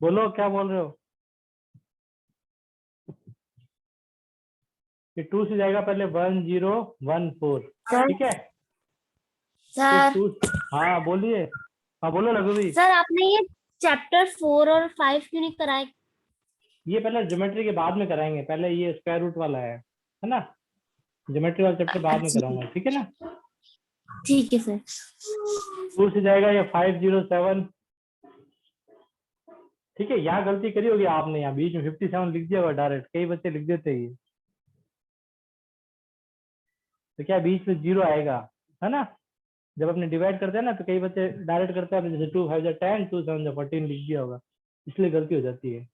बोलो क्या बोल रहे हो? ये 2 से जाएगा पहले 1014। ठीक है फिर सर 2। हाँ बोलिए। हाँ बोलो लघु भी। सर आपने ये चैप्टर 4 और 5 क्यों नहीं कराए? ये पहले ज्योमेट्री के बाद में कराएंगे, पहले ये स्क्वायर रूट वाला है ना। ज्योमेट्री वाला चैप्टर बाद में कराऊंगा, ठीक है ना। ठीक है सर। 2 से जाएगा ये 507। ठीक है, यहाँ गलती करी होगी आपने, यहाँ बीच में 57 लिख दिया होगा डायरेक्ट, कई बच्चे लिख देते हैं ये। तो क्या बीच में 0 आएगा, है ना। जब अपने डिवाइड करते हैं ना तो कई बच्चे डायरेक्ट करते हैं, जैसे 2 5 10, 2 7 14 लिख दिया होगा, इसलिए गलती हो जाती है।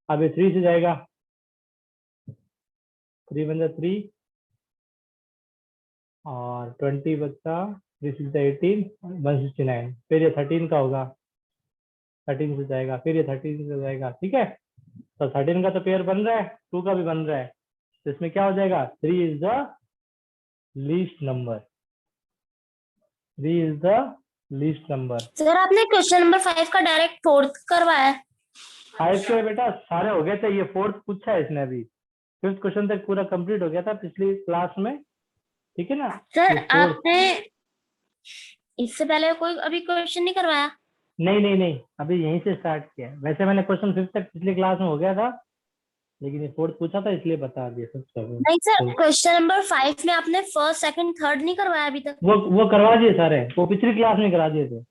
अब ये 3 से जाएगा, 3 बन 3 और 20 बच्चा 3 6 18 169। फिर ये 13 का होगा, 13 से जाएगा, फिर ये 13 से जाएगा। ठीक है, तो 13 का तो पेयर बन रहा है, 2 का भी बन रहा है, तो इसमें क्या हो जाएगा, 3 is the least number. 3 is the least number. Sir आपने क्वेश्चन नंबर 5 का डायरेक्ट फोर्थ करवाया है? 5 के बेटा सारे हो गए थे, ये फोर्थ पूछा है इसने अभी। फिफ्थ क्वेश्चन तक पूरा कंप्लीट हो गया था पिछली क्लास में, ठीक है ना। सर ये फोर्थ। आपने इससे पहले कोई अभी क्वेश्चन नहीं करवाया? नहीं, अभी यहीं से स्टार्ट किया है। वैसे मैंने क्वेश्चन 5 तक पिछली क्लास में हो गया था, लेकिन ये फोर्थ पूछा था इसलिए बता दिया सब सब। नहीं सर, क्वेश्चन नंबर 5 में आपने फर्स्ट सेकंड थर्ड नहीं करवाया अभी तक? वो करवा दिए सारे, वो पिछली क्लास में करा दिए थे।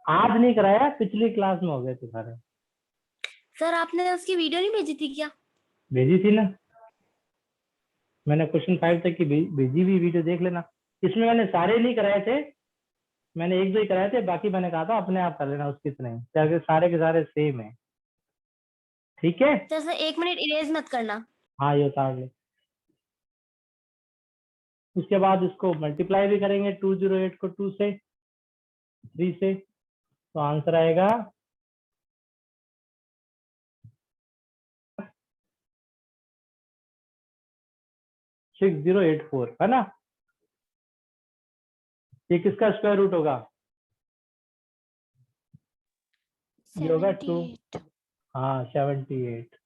आज नहीं कराया, पिछली क्लास में हो गए थे सारे। सर आपने उसकी वीडियो नहीं भेजी थी क्या? भेजी थी ना, मैंने क्वेश्चन 5 तक की भेजी हुई वीडियो देख लेना। इसमें मैंने सारे नहीं कराए थे, मैंने 1 2 ही कराए थे, बाकी मैंने कहा था अपने आप कर लेना उसकी तरह, क्योंकि सारे के सारे सेम है। ठीक है, तो सर 1 मिनट इरेज मत करना। हाँ ये उतार ले। उसके बाद इसको मल्टीप्लाई भी करेंगे 208 को 2 से 3 से, तो आंसर आएगा 6084, है ना। ये किसका स्क्वायर रूट होगा, ये होगा 2। 78। हाँ 78,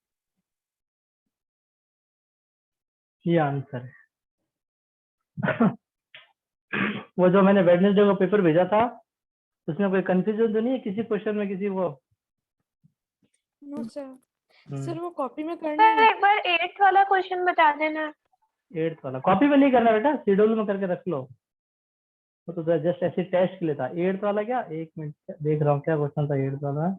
ये आंसर है। वो जो मैंने वेडनेसडे को पेपर भेजा था, उसमें कोई कंफ्यूजन तो नहीं है किसी क्वेश्चन में, किसी वो? No sir. हम्म। सर वो कॉपी में करना सर है। एक बार 8th वाला क्वेश्चन बता देना। 8th वाला कॉपी में नहीं करना बेटा, शेड्यूल में करके रख लो। वो तो जस्ट ऐसे टेस्ट के लिए था। 8th वाला क्या, एक मिनट देख रहा हूँ क्या क्वेश्चन था 8th वाला।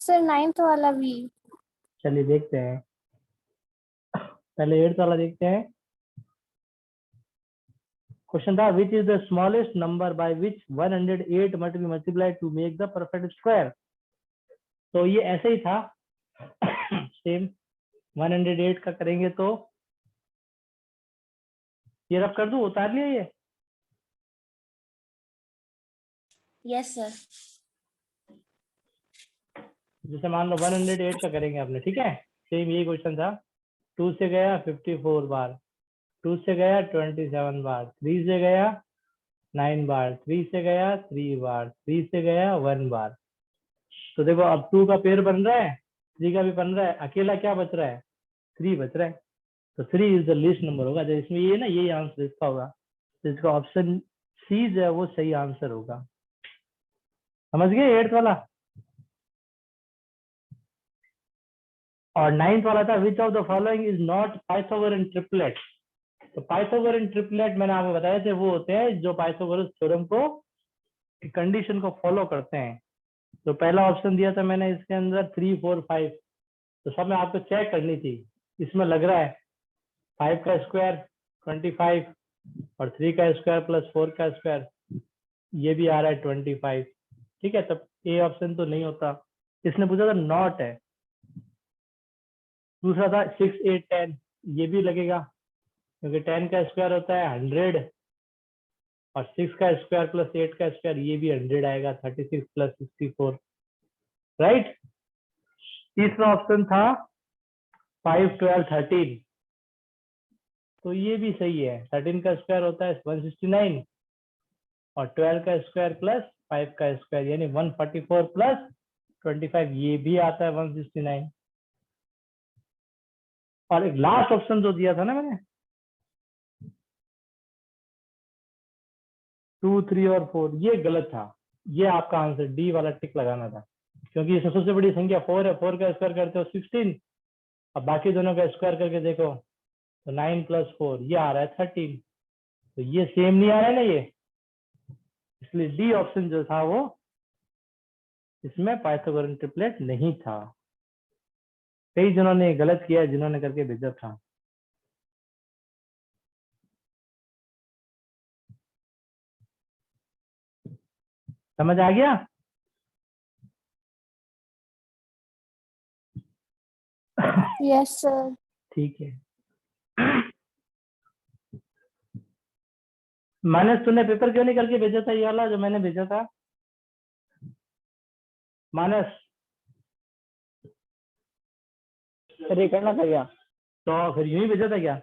सर 9th वाला भी। चलिए देखते हैं, पहले 8th वाला देखते हैं। क्वेश्चन था which is the smallest number by which 108 must be multiplied to make the perfect square. तो ये ऐसे ही था सेम 108 का करेंगे तो ये रफ कर दूं, उतार लिया ये। Yes sir. जैसे मान लो 108 का करेंगे आपने, ठीक है, सेम यही क्वेश्चन था। 2 से गया 54 बार, 2 से गया 27 बार, 3 से गया 9 बार, 3 से गया 3 बार, 3 से गया 1 बार। तो देखो अब 2 का पेयर बन रहा है, 3 का भी बन रहा है, अकेला क्या बच रहा है, 3 बच रहा है। तो 3 इज द लीस्ट नंबर होगा, जो इसमें ये ना यही आंसर इसका होगा, तो इसका ऑप्शन सी जो है वो सही आंसर होगा। समझ गए 8th वाला। और 9th वाला था which of the following is not Pythagorean triplet. तो पाइथागोरन ट्रिपलेट मैंने आपको बताए थे, वो होते हैं जो पाइथागोरस थ्योरम को कंडीशन को फॉलो करते हैं। तो पहला ऑप्शन दिया था मैंने इसके अंदर 3 4 5, तो सब में आपको चेक करनी थी। इसमें लग रहा है 5 का स्क्वायर 25 और 3 का स्क्वायर प्लस 4 का स्क्वायर, ये भी आ रहा है 25। ठीक है, तब ए ऑप्शन तो नहीं होता। इसने पूछा था नॉट है। दूसरा था 6 8 10, ये भी लगेगा क्योंकि 10 का स्क्वायर होता है 100 और 6 का स्क्वायर प्लस 8 का स्क्वायर ये भी 100 आएगा, 36 प्लस 64, राइट। तीसरा ऑप्शन था 5 12 13, तो ये भी सही है। 13 का स्क्वायर होता है 169 और 12 का स्क्वायर प्लस 5 का स्क्वायर यानी 144 प्लस 25 ये भी आता है 169। और एक लास्ट ऑप्शन जो दिया था ना मैंने 2, 3 और 4 ये गलत था। ये आपका आंसर डी वाला टिक लगाना था, क्योंकि ये सबसे बड़ी संख्या 4 है। 4 का स्क्वायर करते हो 16, अब बाकी दोनों का स्क्वायर करके देखो तो 9 + 4 ये आ रहा है 13। तो ये सेम नहीं आ रहा है ना ये, इसलिए डी ऑप्शन जो था वो इसमें पाइथागोरन ट्रिपलेट नहीं था। कई जनों ने गलत किया जिन्होंने करके भेजा था। समझ आ गया? Yes sir. ठीक है। मानस तूने पेपर क्यों नहीं करके भेजा था ये वाला जो मैंने भेजा था? मानस अरे करना था क्या? तो फिर यूं ही भेजा था क्या?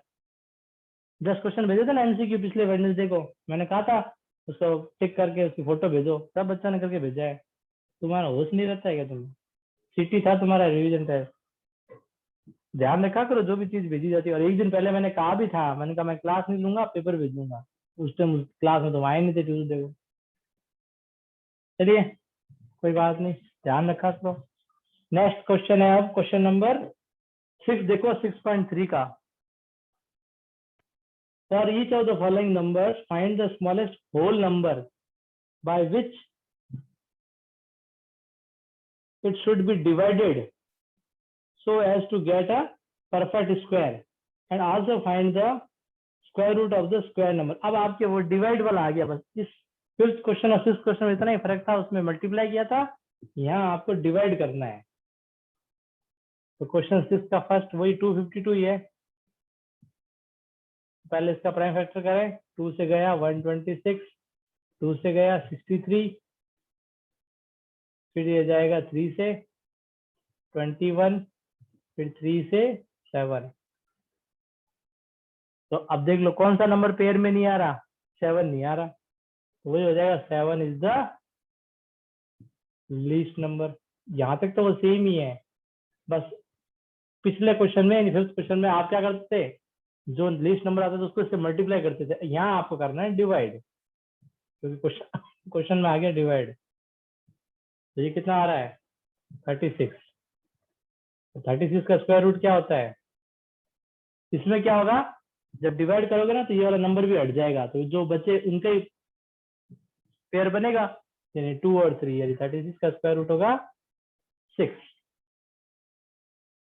10 क्वेश्चन भेजे थे ना एमसीक्यू पिछले वेडनेसडे को, मैंने कहा था उसको टिक करके उसकी फोटो भेजो, सब बच्चा ने करके भेजा है। तुम्हारा होश नहीं रहता है क्या? तुम सीटी था तुम्हारा रिवीजन टेस्ट, ध्यान रखा करो जो भी चीज भेजी जाती है। और एक दिन पहले मैंने कहा भी था, मैंने कहा मैं क्लास नहीं लूंगा पेपर भेजूंगा, उस टाइम क्लास में तुम आए नहीं थे ट्यूजडे को। चलिए कोई बात नहीं, ध्यान रखा करो। नेक्स्ट क्वेश्चन है अब क्वेश्चन नंबर 6 देखो 6.3 का। For each of the following numbers, find the smallest whole number by which it should be divided so as to get a perfect square, and also find the square root of the square number। अब आपके वो divide वाला आ गया। बस इस 5th question और 6th question में इतना ही फर्क था, उसमें मल्टीप्लाई किया था, यहाँ आपको डिवाइड करना है। तो क्वेश्चन 6 का फर्स्ट वही 252 ही है। पहले इसका प्राइम फैक्टर करें, 2 से गया 126, 2 से गया 63, फिर ये जाएगा 3 से 21, फिर 3 से 7। तो अब देख लो कौन सा नंबर पेयर में नहीं आ रहा, 7 नहीं आ रहा, तो वही हो जाएगा 7 इज द लीस्ट नंबर। यहाँ तक तो वो सेम ही है, बस पिछले क्वेश्चन में यानी 5th क्वेश्चन में आप क्या करते थे, जो लीस्ट नंबर आता था उसको इससे मल्टीप्लाई करते थे। यहाँ आपको करना है डिवाइड, क्योंकि क्वेश्चन में आ गया डिवाइड। तो ये कितना आ रहा है 36। 36 का स्क्वायर रूट क्या होता है? इसमें क्या होगा, जब डिवाइड करोगे ना तो ये वाला नंबर भी हट जाएगा, तो जो बचे उनका ही पेयर बनेगा, यानी 2 और 3, यानी 36 का स्क्वायर रूट होगा 6।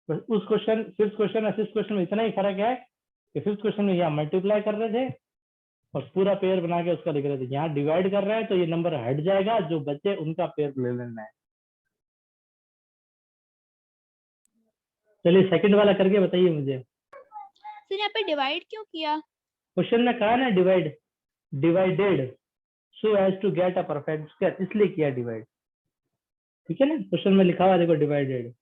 बस उस क्वेश्चन 5th क्वेश्चन और 6th क्वेश्चन में इतना ही फर्क है कि 5th क्वेश्चन में यहाँ मल्टीप्लाई कर रहे थे और पूरा पेयर बना के उसका लिख रहे थे, यहाँ डिवाइड कर रहे हैं तो ये नंबर हट जाएगा, जो बचे उनका पेयर ले लेना है। चलिए सेकंड वाला करके बताइए मुझे। सर यहाँ पे डिवाइड क्यों किया? क्वेश्चन में कहा ना divide, divided so as to get a perfect square, इसलिए किया डिवाइड। ठीक है ना, क्वेश्चन में लिखा हुआ देखो डिवाइडेड।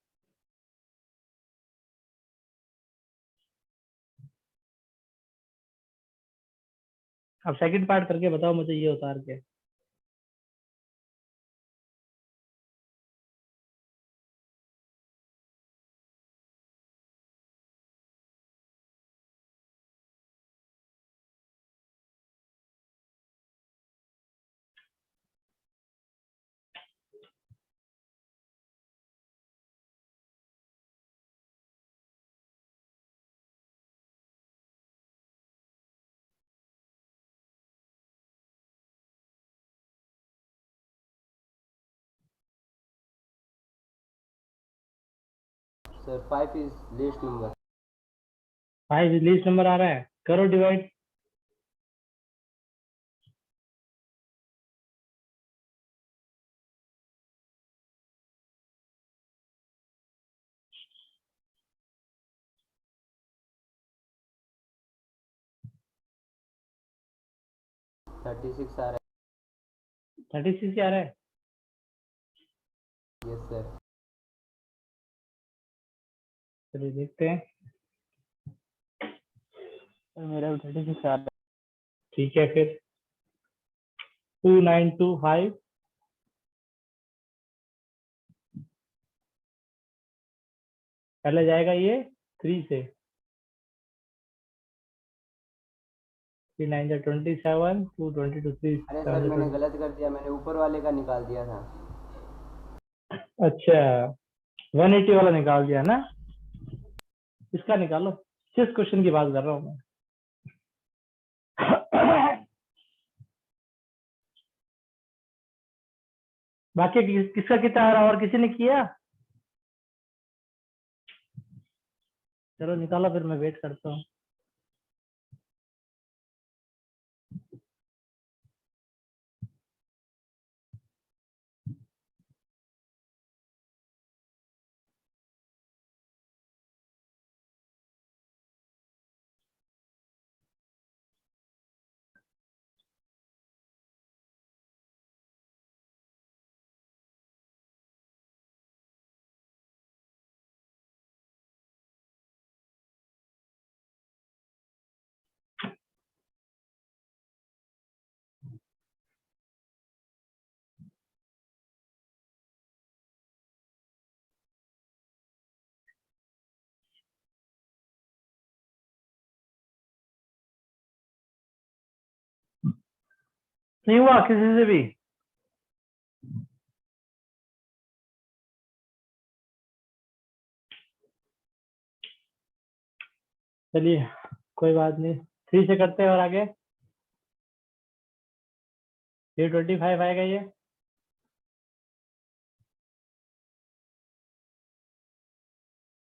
अब सेकंड पार्ट करके बताओ मुझे ये उतार के। Sir 5 is least number. 5 least number आ रहा है, करो डिवाइड। थर्टी सिक्स आ रहा 36 क्या आ रहा है? है। Yes sir. चलिए देखते हैं। मेरा 36 आ रहा है। ठीक है फिर 2925 पहले जाएगा ये 3 से, 3 9 जा 27, 2 22 3 अरे सर मैंने गलत कर दिया, मैंने ऊपर वाले का निकाल दिया था। अच्छा 180 वाला निकाल दिया ना, इसका निकालो, किस क्वेश्चन की बात कर रहा हूँ मैं। बाकी किसका कितना आ रहा और किसी ने किया? चलो निकालो फिर मैं वेट करता हूँ। नहीं हुआ किसी से भी? चलिए कोई बात नहीं, 3 से करते हैं और आगे 325 आएगा ये।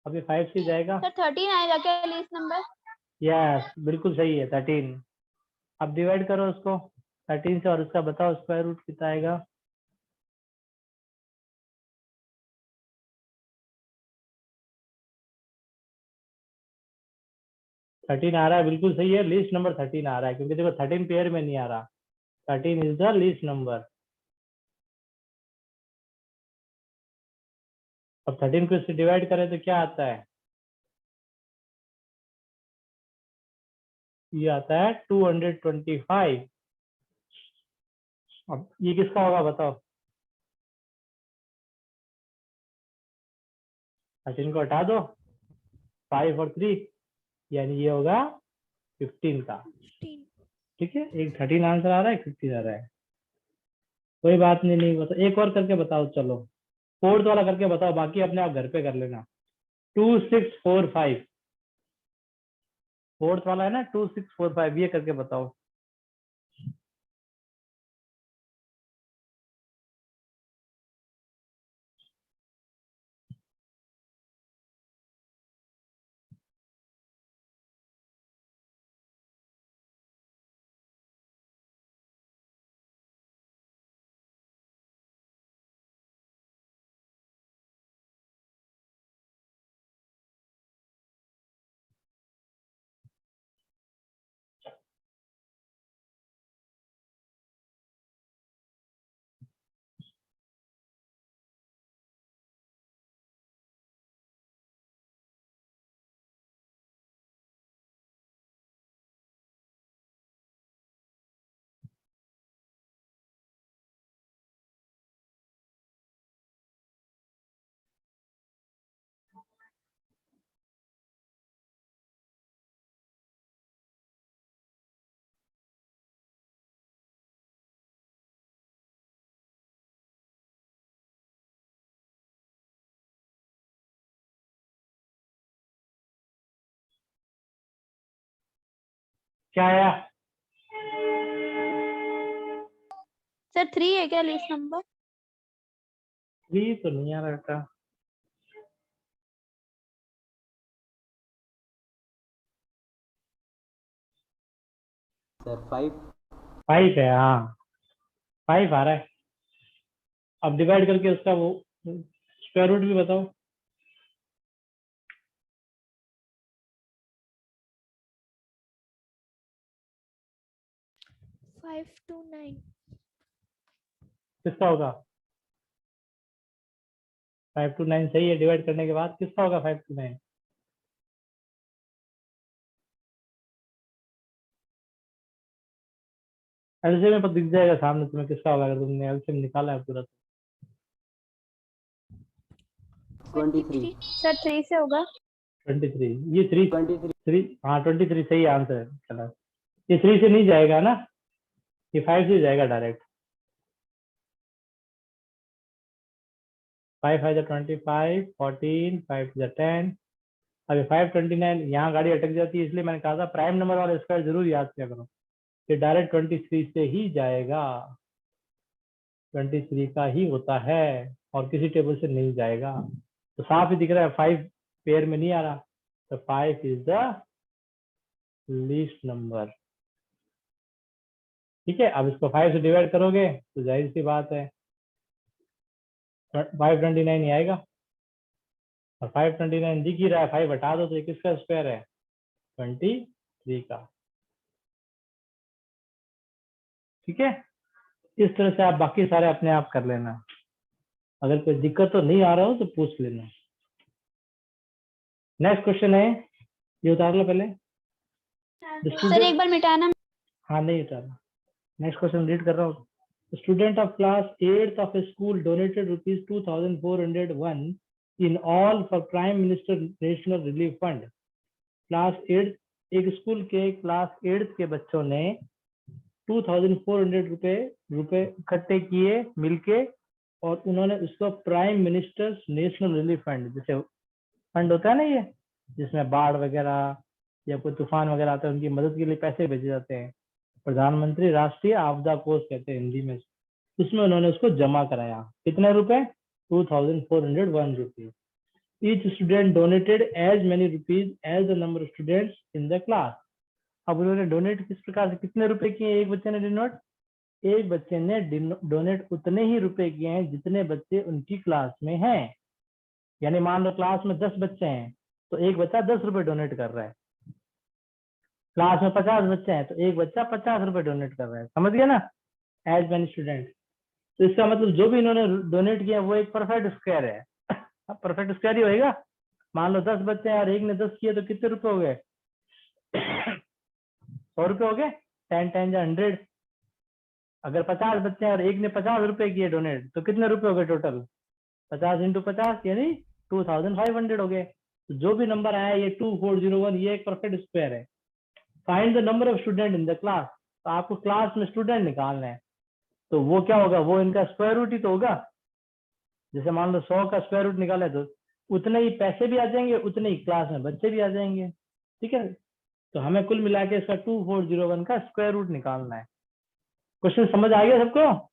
अभी 5 से जाएगा। सर 13 आएगा क्या लीस्ट नंबर? यस बिल्कुल सही है 13। अब डिवाइड करो उसको 13 से और उसका बताओ स्क्वायर रूट कितना आएगा। थर्टीन आ रहा है, बिल्कुल सही है, लीस्ट नंबर 13 आ रहा है, क्योंकि देखो 13 पेयर में नहीं आ रहा, 13 इज द लीस्ट नंबर। अब 13 को इससे डिवाइड करें तो क्या आता है? ये आता है 225। अब ये किसका होगा बताओ? 13 को हटा दो, 5 और 3, यानी ये होगा 15 का। ठीक है, एक 13 आंसर आ रहा है, 15 आ रहा है। कोई बात नहीं, नहीं बता, एक और करके बताओ, चलो फोर्थ वाला करके बताओ, बाकी अपने आप घर पे कर लेना। 2645 फोर्थ वाला है ना, 2645 ये करके बताओ। क्या आया? सर 3 है क्या लीस्ट नंबर? 3 तो नहीं आ रहा बेटा। सर 5। 5 है, हाँ 5 आ रहा है। अब डिवाइड करके उसका वो स्क्वायर रूट भी बताओ। 529 किसका होगा? 529 सही है, डिवाइड करने के बाद किसका होगा 529? एलसीएम में दिख जाएगा सामने तुम्हें किसका होगा अगर तुमने एलसीएम निकाला है पूरा। 23। सर 3 से होगा। 23 ये 3 23। 3 हाँ 23 सही आंसर है। चलो ये 3 से नहीं जाएगा ना, ये 5 से जाएगा डायरेक्ट। 5 5 25 14 5 10। अभी 529 यहाँ गाड़ी अटक जाती है, इसलिए मैंने कहा था प्राइम नंबर वाला स्क्वायर जरूर याद किया करो। ये डायरेक्ट 23 से ही जाएगा, 23 का ही होता है और किसी टेबल से नहीं जाएगा। तो साफ ही दिख रहा है 5 पेयर में नहीं आ रहा, तो 5 इज द लीस्ट नंबर। ठीक है, अब इसको 5 से डिवाइड करोगे तो जाहिर सी बात है 529 ही आएगा, और 529 दिख ही रहा है, 5 हटा दो तो ये किसका स्क्वायर है, 23 का। ठीक है, इस तरह से आप बाकी सारे अपने आप कर लेना, अगर कोई दिक्कत तो नहीं आ रहा हो तो पूछ लेना। नेक्स्ट क्वेश्चन है, ये उतार लो पहले। सर एक बार मिटाना। हाँ नहीं उतारना। नेक्स्ट क्वेश्चन रीड कर रहा हूँ। Student of class 8th of A school donated ₹2401 in all for prime minister national relief fund. Class 8 एक स्कूल के क्लास 8th के बच्चों ने 2400 रुपए इकट्ठे किए मिलके, और उन्होंने उसको prime ministers national relief fund, जैसे फंड होता है ना ये जिसमें बाढ़ वगैरह या कोई तूफान वगैरह आता है उनकी मदद के लिए पैसे भेजे जाते हैं, प्रधानमंत्री राष्ट्रीय आपदा कोष कहते हैं हिंदी में, उसमें उन्होंने उसको जमा कराया। कितने रुपए, 2401 rupees. Each student donated as many rupees as the number of students in the class. अब उन्होंने डोनेट किस प्रकार से, कितने रुपए किए एक बच्चे ने डोनेट, एक बच्चे ने डोनेट उतने ही रुपए किए हैं जितने बच्चे उनकी क्लास में हैं। यानी मान लो क्लास में 10 बच्चे हैं तो एक बच्चा 10 रुपए डोनेट कर रहा है। क्लास में 50 बच्चे हैं तो एक बच्चा 50 रुपए डोनेट कर रहा है। समझ गया ना, एज मेनी स्टूडेंट। तो इसका मतलब जो भी इन्होंने डोनेट किया वो एक परफेक्ट स्क्वायर है। परफेक्ट स्क्वायर ही होएगा। मान लो 10 बच्चे हैं और एक ने 10 किए तो कितने रुपए हो गए, 100 रुपए हो गए। 10 10 या 100। अगर 50 बच्चे हैं और एक ने 50 रुपए किए डोनेट तो कितने रुपए हो गए टोटल, 50 इंटू 50 यानी 2500 हो गए। तो जो भी नंबर आया ये 2401 ये एक परफेक्ट स्क्वायर है। Find the number of student in the class. तो आपको क्लास में स्टूडेंट निकालना है, तो वो क्या होगा, वो इनका स्क्वायर रूट ही तो होगा। जैसे मान लो 100 का स्क्वायर रूट निकाले तो उतने ही पैसे भी आ जाएंगे, उतने ही क्लास में बच्चे भी आ जाएंगे। ठीक है, तो हमें कुल मिला के इसका 2401 का स्क्वायर रूट निकालना है। क्वेश्चन समझ आ गया सबको,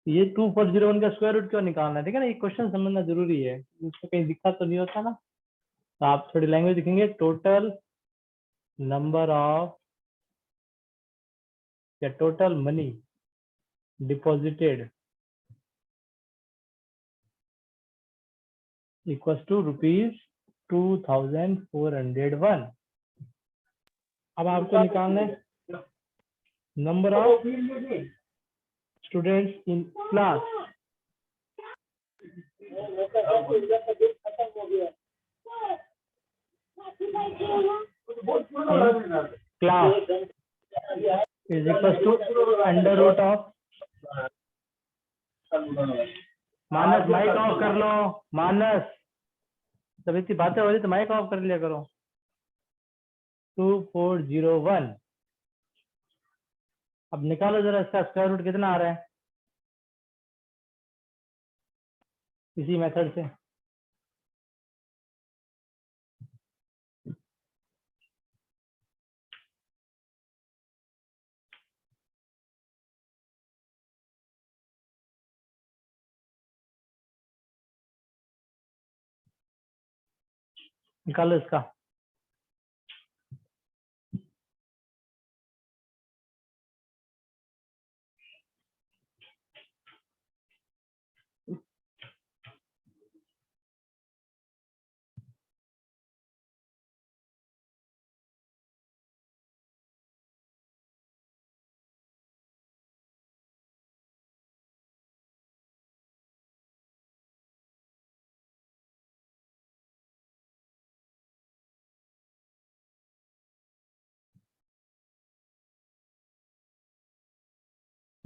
ये 2401 का स्क्वायर रूट क्यों निकालना है, ठीक है ना, ये क्वेश्चन समझना जरूरी है, उसमें कहीं दिक्कत तो नहीं होता ना। तो आप थोड़ी लैंग्वेज दिखेंगे, टोटल नंबर ऑफ या total money deposited equals to ₹2401। अब आपको निकालना है number of students in class. Class is equals to under root of, Manas mic off कर लो, मानस जब इतनी बातें हो रही तो माइक ऑफ कर लिया करो। 2401। अब निकालो जरा इसका स्क्वायर रूट कितना आ रहा है इसी मेथड से। निकालो इसका।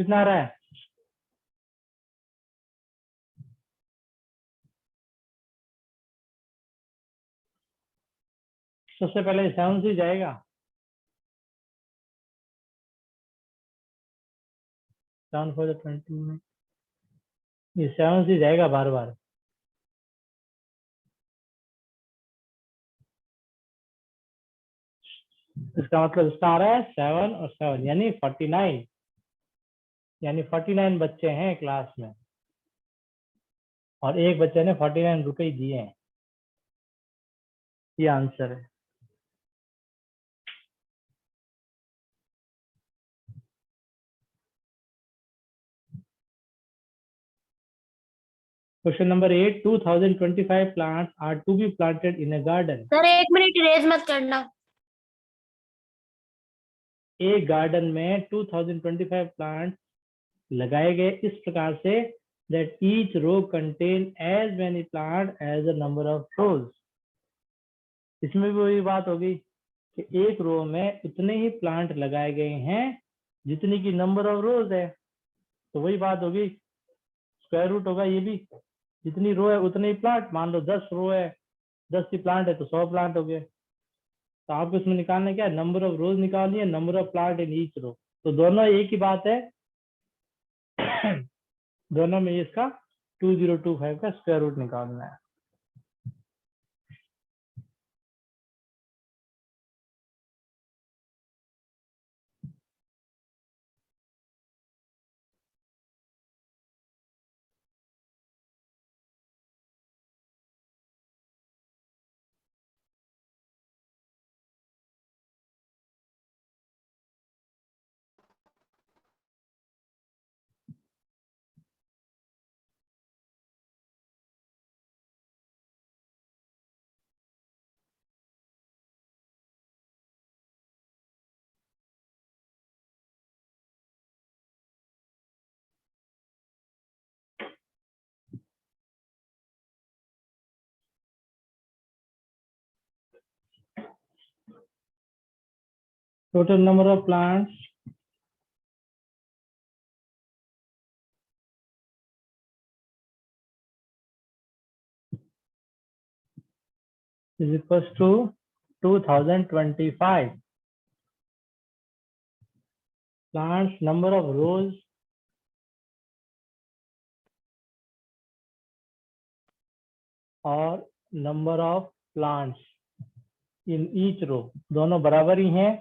कितना आ रहा है? सबसे पहले 7 से जाएगा, 7 4 20 में ये 7 से जाएगा बार बार। इसका मतलब इसका आ रहा है 7 और 7 यानी 49, यानी 49 बच्चे हैं क्लास में और एक बच्चे ने 49 रुपए ही दिए हैं। ये आंसर है। Question number 8, 2025 plants are to be planted in a garden. Sir 1 minute raise मत करना। एक गार्डन में 2025 प्लांट्स लगाए गए इस प्रकार से that each row contain as many plants as the number of rows. इसमें भी वही बात होगी कि एक रो में उतने ही प्लांट लगाए गए हैं जितनी की नंबर ऑफ रोज है। तो वही बात होगी, स्क्वायर रूट होगा ये भी, जितनी रो है उतने ही प्लांट। मान लो 10 रो है, 10 ही प्लांट है तो 100 प्लांट हो गए। तो आपको इसमें निकालना क्या है? नंबर ऑफ रोज निकालनी है, number of plant in each row. तो दोनों एक ही बात है दोनों में इसका 2025 का स्क्वायर रूट निकालना है। Total number of plants is equals to 2025 plants number of rows और number of plants in each row दोनों बराबर ही हैं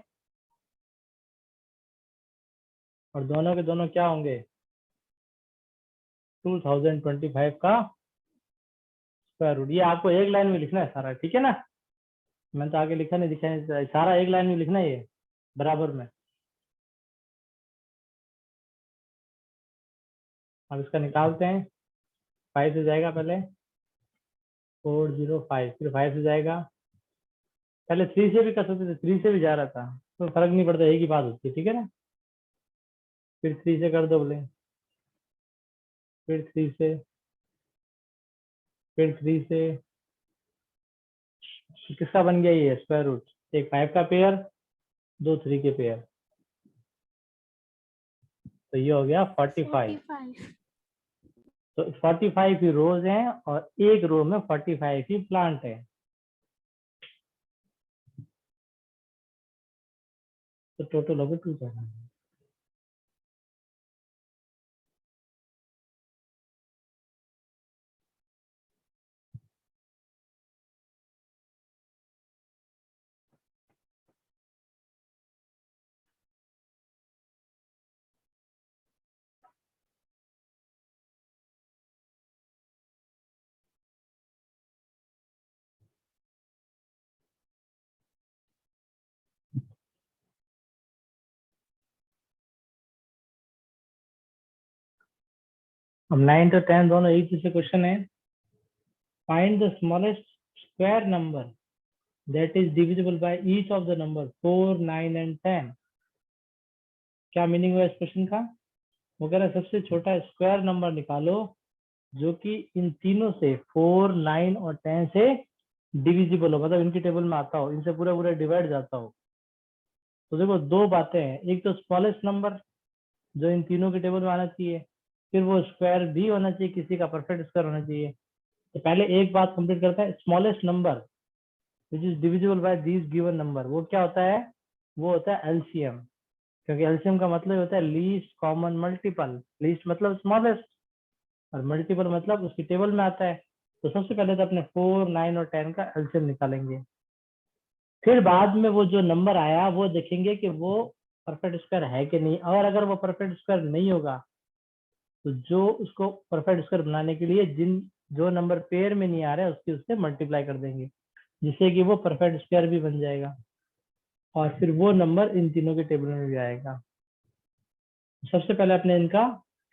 और दोनों के दोनों क्या होंगे? 2025 का स्क्वायर रूट। ये आपको एक लाइन में लिखना है सारा, ठीक है ना? मैंने तो आगे लिखा नहीं, दिखा नहीं, सारा एक लाइन में लिखना है ये बराबर में। अब इसका निकालते हैं। 5 से जाएगा पहले 405, फिर 5 से जाएगा, पहले 3 से भी कर सकते थे, 3 से भी जा रहा था, तो फर्क नहीं पड़ता, एक ही बात होती है, ठीक है ना? फिर 3 से कर दो बोले, फिर 3 से, फिर 3 से, किसका बन गया ये स्क्वायर रूट? एक 5 का पेयर, 2 3 के पेयर, तो ये हो गया 45। तो 45 ही रोज हैं और एक रो में 45 ही प्लांट है। तो टोटल हो गया 2000। अब 9 और 10 दोनों एक जैसे क्वेश्चन है। Find the smallest square number that is divisible by each of the number 4 9 and 10। क्या मीनिंग हुआ इस क्वेश्चन का? वो कह रहा है सबसे छोटा स्क्वायर नंबर निकालो जो कि इन तीनों से 4 9 और 10 से डिविजिबल हो, मतलब इनकी टेबल में आता हो, इनसे पूरा डिवाइड जाता हो। तो देखो दो बातें हैं, एक तो स्मॉलेस्ट नंबर जो इन तीनों के टेबल में आना चाहिए। फिर वो स्क्वायर भी होना चाहिए, किसी का परफेक्ट स्क्वायर होना चाहिए। तो पहले एक बात कंप्लीट करते हैं, smallest number which is divisible by these given number, वो क्या होता है? वो होता है एलसीएम, क्योंकि एलसीएम का मतलब होता है लीस्ट कॉमन मल्टीपल। लीस्ट मतलब स्मॉलेस्ट, और मल्टीपल मतलब उसकी टेबल में आता है। तो सबसे पहले तो अपने 4, 9 और 10 का एलसीएम निकालेंगे। फिर बाद में वो जो नंबर आया वो देखेंगे कि वो परफेक्ट स्क्वायर है कि नहीं, और अगर वो परफेक्ट स्क्वायर नहीं होगा तो जो उसको परफेक्ट स्क्वायर बनाने के लिए जो नंबर पेयर में नहीं आ रहा है उसकी उससे मल्टीप्लाई कर देंगे, जिससे कि वो परफेक्ट स्क्वायर भी बन जाएगा, और फिर वो नंबर इन तीनों के टेबल में भी आएगा। सबसे पहले अपने इनका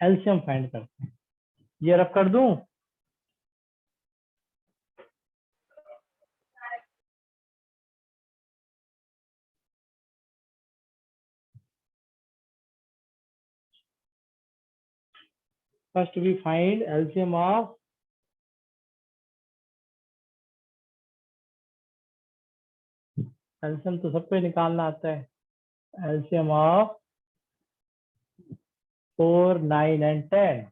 एलसीएम फाइंड करते हैं। ये रब कर दूं? First we find LCM of LCM तो सबको ही निकालना आता है। एलसीएम ऑफ 4, 9 एंड 10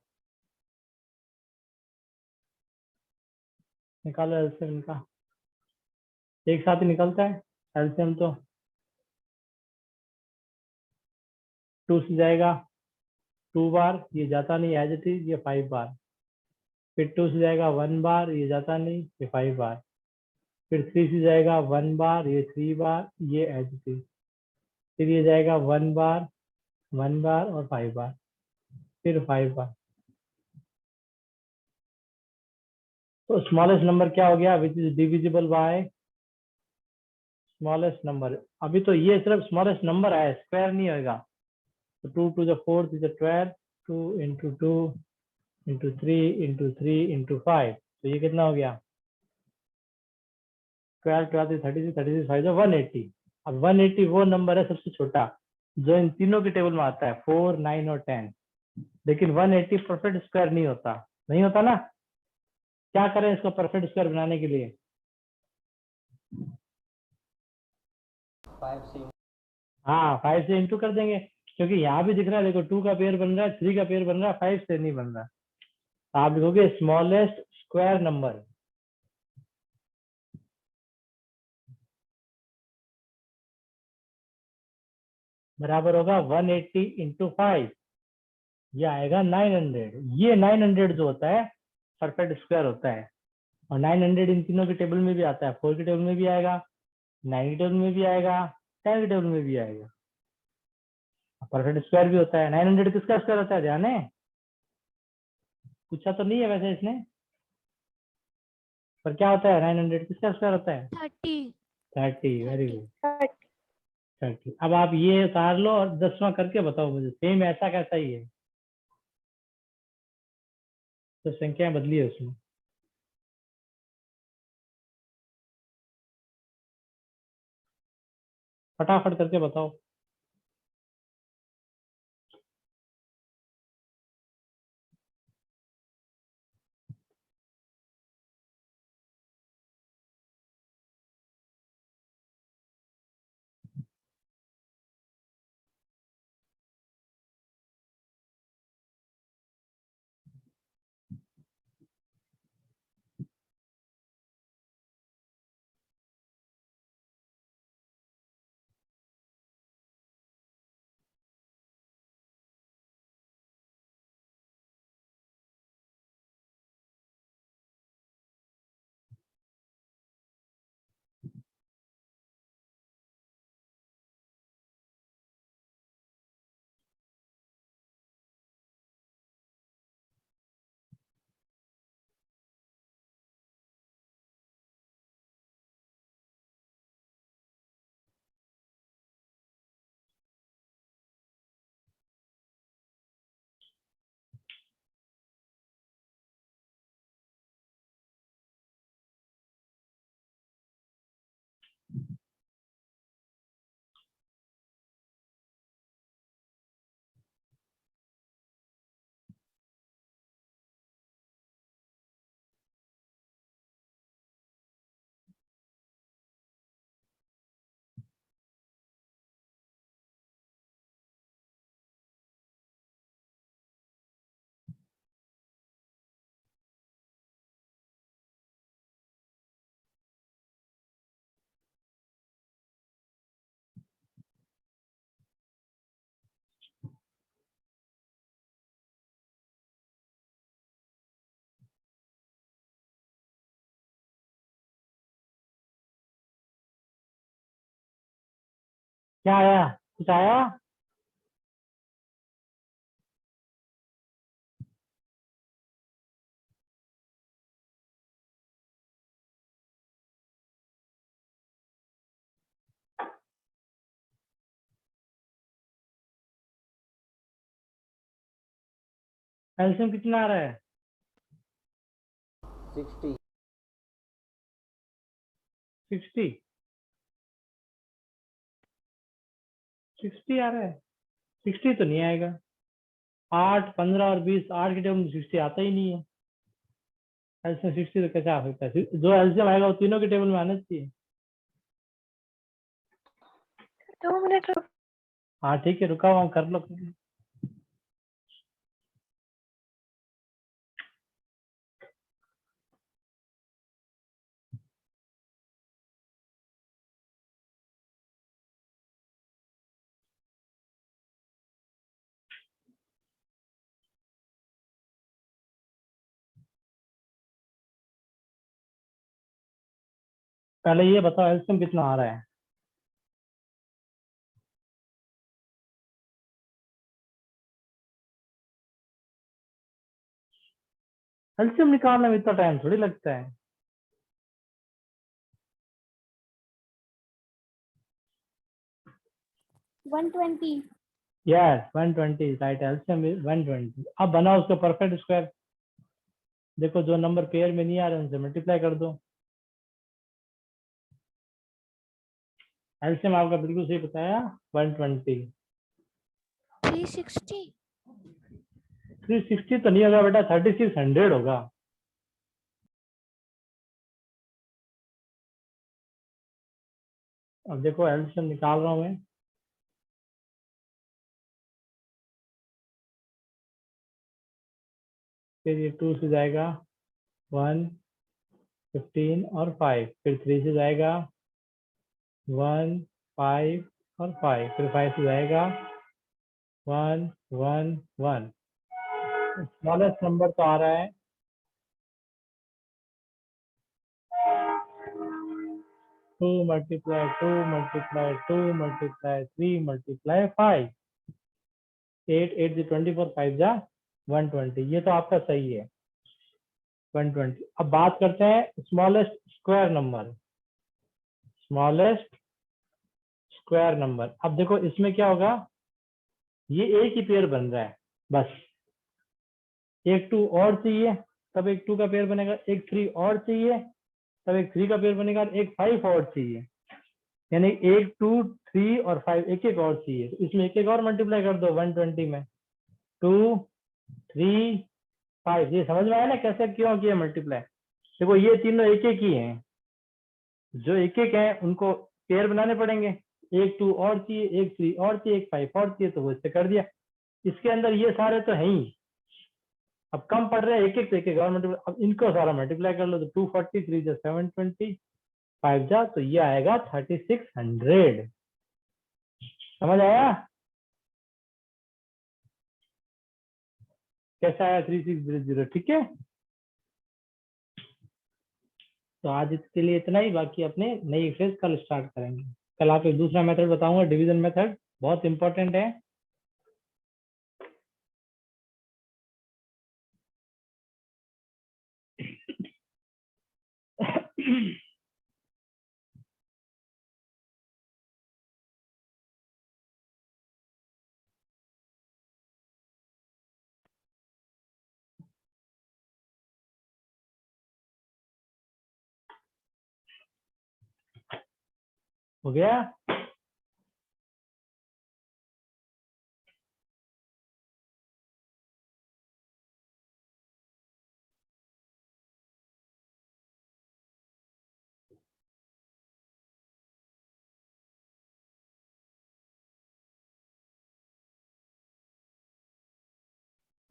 निकालो एलसीएम का, एक साथ ही निकलता है एलसीएम। तो 2 से जाएगा 2 बार, ये जाता नहीं एज इट इज, ये 5 बार। फिर 2 से जाएगा 1 बार, ये जाता नहीं, ये 5 बार। फिर 3 से जाएगा 1 बार, ये 3 बार, ये एज इट इज। फिर ये जाएगा 1 बार, 1 बार और 5 बार, फिर 5 बार। तो स्मॉलेस्ट नंबर क्या हो गया? Which is divisible by smallest number. अभी तो ये सिर्फ स्मॉलेस्ट नंबर है, स्क्वायर नहीं होगा। तो 2 to the 4 is 12, 2 into 2 into 3 into 3 into 5, तो ये कितना हो गया? 12, 12 36, 36 5 180। अब 180 वो नंबर है सबसे छोटा जो इन तीनों के टेबल में आता है, 4, 9 और 10। लेकिन 180 परफेक्ट स्क्वायर नहीं होता, नहीं होता ना। क्या करें इसको परफेक्ट स्क्वायर बनाने के लिए? 5 से हाँ, 5 से इंटू कर देंगे, क्योंकि यहाँ भी दिख रहा है, देखो 2 का पेयर बन रहा है, 3 का पेयर बन रहा है, 5 से नहीं बन रहा। तो आप लिखोगे स्मॉलेस्ट स्क्वायर नंबर बराबर होगा 180 इंटू 5, ये आएगा 900। ये 900 जो होता है परफेक्ट स्क्वायर होता है, और 900 इन तीनों के टेबल में भी आता है, 4 के टेबल में भी आएगा, 9 के टेबल में भी आएगा, 10 के टेबल में भी आएगा। परफेक्ट स्क्वायर भी होता है। 900 किसका स्क्वायर होता है, ध्यान है? पूछा तो नहीं है वैसे इसने, पर क्या होता है 900 किसका स्क्वायर होता है? 30। 30। Very good, 30। अब आप ये उतार लो और 10वां करके बताओ मुझे, सेम ऐसा कैसा ही है? तो संख्याएं बदली है उसमें। फटाफट करके बताओ। क्या आया, कुछ आया? एल्शियम कितना आ रहा है? 60. 60 60 आ रहा है? 60 तो नहीं आएगा। 8, 15 और 20, 8 की टेबल में 60 आता ही नहीं है। एल्शियम 60 तो कैसे आ सकता है? जो एल्शियम आएगा वो तीनों की टेबल में आना चाहिए। 2 मिनट रुक। हाँ ठीक है, रुका हुआ हूँ, कर लो। पहले ये बताओ एल्शियम कितना आ रहा है? एल्शियम निकालने में इतना टाइम थोड़ी लगता है। 120। Yes 120 right, L C M is 120। अब बनाओ उसका परफेक्ट स्क्वायर। देखो जो नंबर पेयर में नहीं आ रहे उनसे मल्टीप्लाई कर दो। एल्शियम आपका बिल्कुल सही बताया, 120। 360। 360 तो नहीं होगा बेटा, 3600 होगा। अब देखो एल्शियम निकाल रहा हूं मैं। फिर ये 2 से जाएगा 1, 15 और 5, फिर 3 से जाएगा 1, 5 और 5, फिर 5 से जाएगा 1, 1, 1। स्मॉलेस्ट नंबर तो आ रहा है 2 मल्टीप्लाई 2 मल्टीप्लाई 2 मल्टीप्लाई 3 मल्टीप्लाई 5। 8 8 24, 5 जा 120। ये तो आपका सही है 120। अब बात करते हैं smallest square number. Smallest square number, अब देखो इसमें क्या होगा, ये एक ही पेयर बन रहा है बस। एक 2 और चाहिए तब एक 2 का पेयर बनेगा, एक 3 और चाहिए तब एक 3 का पेयर बनेगा, और एक 5 और चाहिए। यानी एक 2, 3 और 5 एक एक और चाहिए, तो इसमें एक एक और मल्टीप्लाई कर दो 120 में। 2, 3, 5। ये समझ में आया ना कैसे क्यों किया मल्टीप्लाई? देखो ये तीनों एक एक ही हैं, जो एक एक हैं उनको पेयर बनाने पड़ेंगे। एक 2 और चाहिए, एक 3 और चाहिए, एक 5 और चाहिए, तो वो इससे कर दिया। इसके अंदर ये सारे तो हैं ही, अब कम पड़ रहे हैं एक एक, तो एक एक और मल्टीप्लाई। अब इनको सारा मल्टीप्लाई कर लो, तो 243 जा 720, 5 जा, तो ये आएगा 3600। समझ आया कैसा आया? 3600, ठीक है। तो आज इसके लिए इतना ही, बाकी अपने नई एक्सरसाइज कल स्टार्ट करेंगे। कल आप एक दूसरा मेथड बताऊंगा, डिवीजन मेथड, बहुत इंपॉर्टेंट है। हो गया?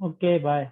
Okay bye.